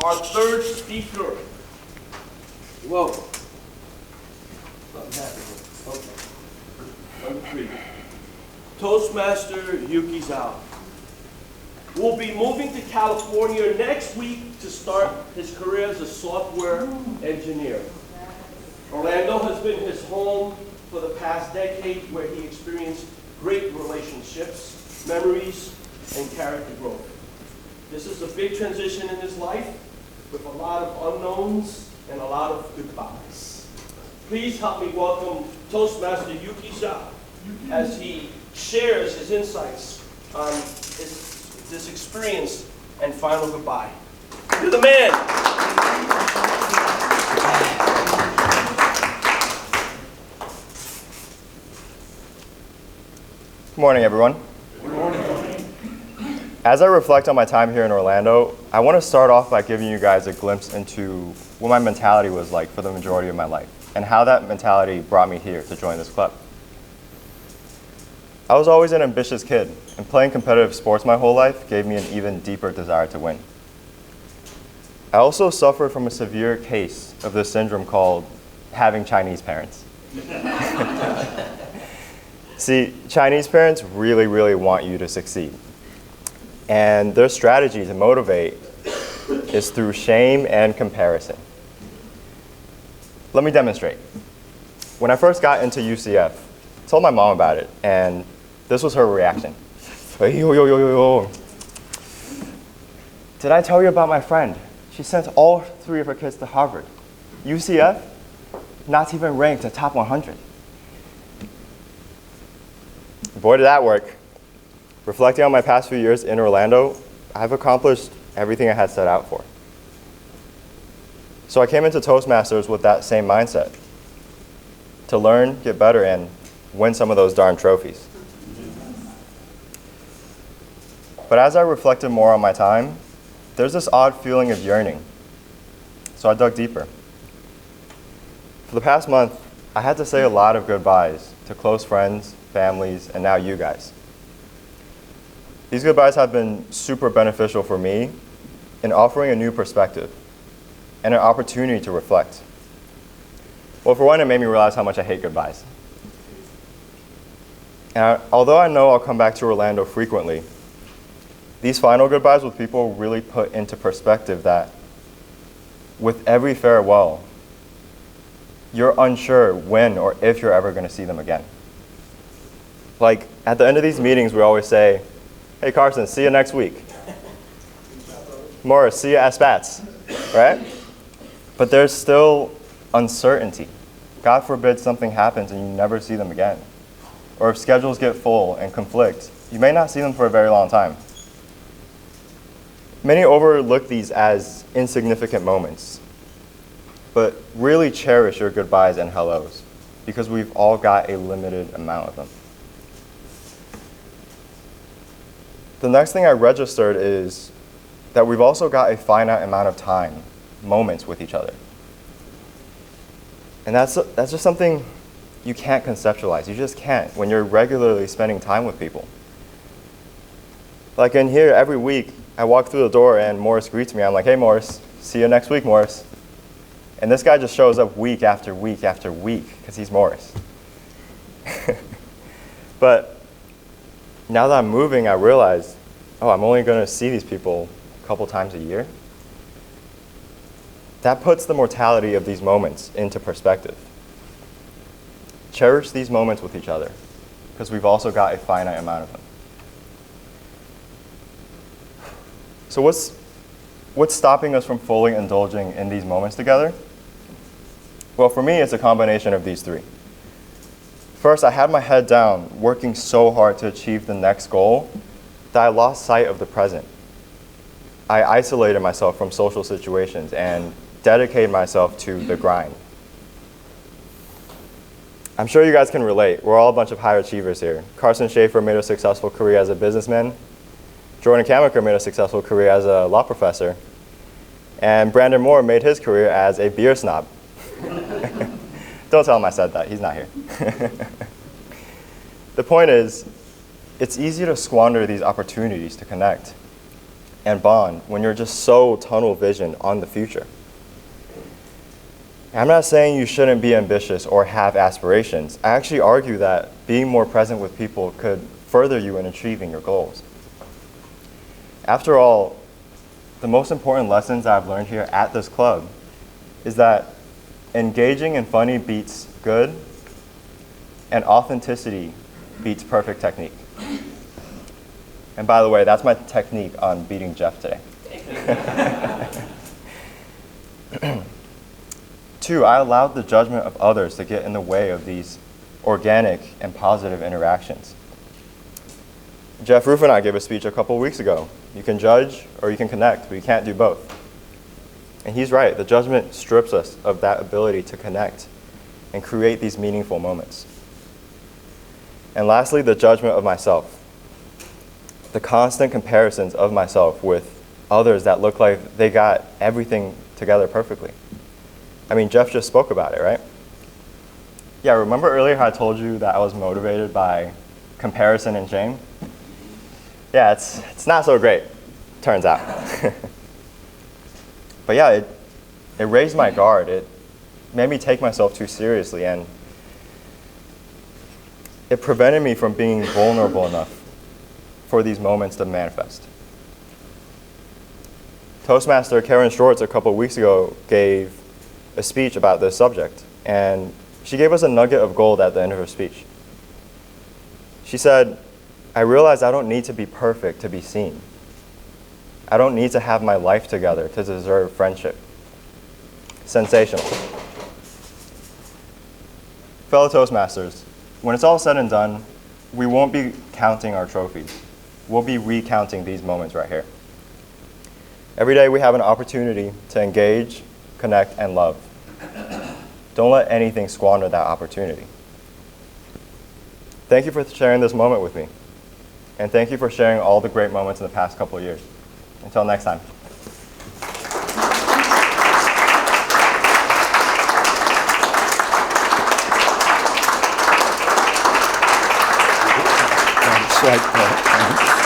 our third speaker. Whoa. Okay. Number 3. Toastmaster Yuqi Zhou will be moving to California next week to start his career as a software engineer. Orlando has been his home for the past decade, where he experienced great relationships, memories, and character growth. This is a big transition in his life, with a lot of unknowns and a lot of goodbyes. Please help me welcome Toastmaster Yuqi Zhou as he shares his insights on this experience and final goodbye. You're the man. Good morning, everyone. Good morning. As I reflect on my time here in Orlando, I want to start off by giving you guys a glimpse into what my mentality was like for the majority of my life, and how that mentality brought me here to join this club. I was always an ambitious kid, and playing competitive sports my whole life gave me an even deeper desire to win. I also suffered from a severe case of this syndrome called having Chinese parents. See, Chinese parents really, really want you to succeed. And their strategy to motivate is through shame and comparison. Let me demonstrate. When I first got into UCF, I told my mom about it, and this was her reaction. Yo, yo, yo, yo, yo. Did I tell you about my friend? She sent all 3 of her kids to Harvard. UCF, not even ranked in top 100. Boy, did that work. Reflecting on my past few years in Orlando, I've accomplished everything I had set out for. So I came into Toastmasters with that same mindset, to learn, get better, and win some of those darn trophies. But as I reflected more on my time, there's this odd feeling of yearning. So I dug deeper. For the past month, I had to say a lot of goodbyes to close friends, families, and now you guys. These goodbyes have been super beneficial for me in offering a new perspective and an opportunity to reflect. Well, for one, it made me realize how much I hate goodbyes. And although I know I'll come back to Orlando frequently, these final goodbyes with people really put into perspective that with every farewell, you're unsure when or if you're ever going to see them again. Like, at the end of these meetings, we always say, hey, Carson, see you next week. Morris, see you at Spats, right? But there's still uncertainty. God forbid something happens and you never see them again. Or if schedules get full and conflict, you may not see them for a very long time. Many overlook these as insignificant moments, but really cherish your goodbyes and hellos, because we've all got a limited amount of them. The next thing I registered is that we've also got a finite amount of time, moments with each other. And that's just something you can't conceptualize. You just can't when you're regularly spending time with people. Like in here, every week, I walk through the door and Morris greets me. I'm like, hey, Morris, see you next week, Morris. And this guy just shows up week after week after week because he's Morris. But now that I'm moving, I realize, oh, I'm only going to see these people a couple times a year. That puts the mortality of these moments into perspective. Cherish these moments with each other, because we've also got a finite amount of them. So what's stopping us from fully indulging in these moments together? Well, for me, it's a combination of these 3. First, I had my head down, working so hard to achieve the next goal that I lost sight of the present. I isolated myself from social situations and dedicated myself to the grind. I'm sure you guys can relate. We're all a bunch of high achievers here. Carson Schaefer made a successful career as a businessman. Jordan Kamaker made a successful career as a law professor. And Brandon Moore made his career as a beer snob. Don't tell him I said that. He's not here. The point is, it's easy to squander these opportunities to connect. and bond when you're just so tunnel visioned on the future. I'm not saying you shouldn't be ambitious or have aspirations. I actually argue that being more present with people could further you in achieving your goals. After all, the most important lessons I've learned here at this club is that engaging and funny beats good, and authenticity beats perfect technique. And by the way, that's my technique on beating Jeff today. 2, I allowed the judgment of others to get in the way of these organic and positive interactions. Jeff Roof and I gave a speech a couple weeks ago. You can judge or you can connect, but you can't do both. And he's right. The judgment strips us of that ability to connect and create these meaningful moments. And lastly, the judgment of myself. The constant comparisons of myself with others that look like they got everything together perfectly. I mean, Jeff just spoke about it, right? Yeah, remember earlier how I told you that I was motivated by comparison and shame? Yeah, it's not so great, turns out. But yeah, it raised my guard. It made me take myself too seriously, and it prevented me from being vulnerable enough for these moments to manifest. Toastmaster Karen Schwartz a couple weeks ago gave a speech about this subject, and she gave us a nugget of gold at the end of her speech. She said, "I realize I don't need to be perfect to be seen. I don't need to have my life together to deserve friendship." Sensational. Fellow Toastmasters, when it's all said and done, we won't be counting our trophies. We'll be recounting these moments right here. Every day we have an opportunity to engage, connect, and love. Don't let anything squander that opportunity. Thank you for sharing this moment with me. And thank you for sharing all the great moments in the past couple of years. Until next time. Thanks,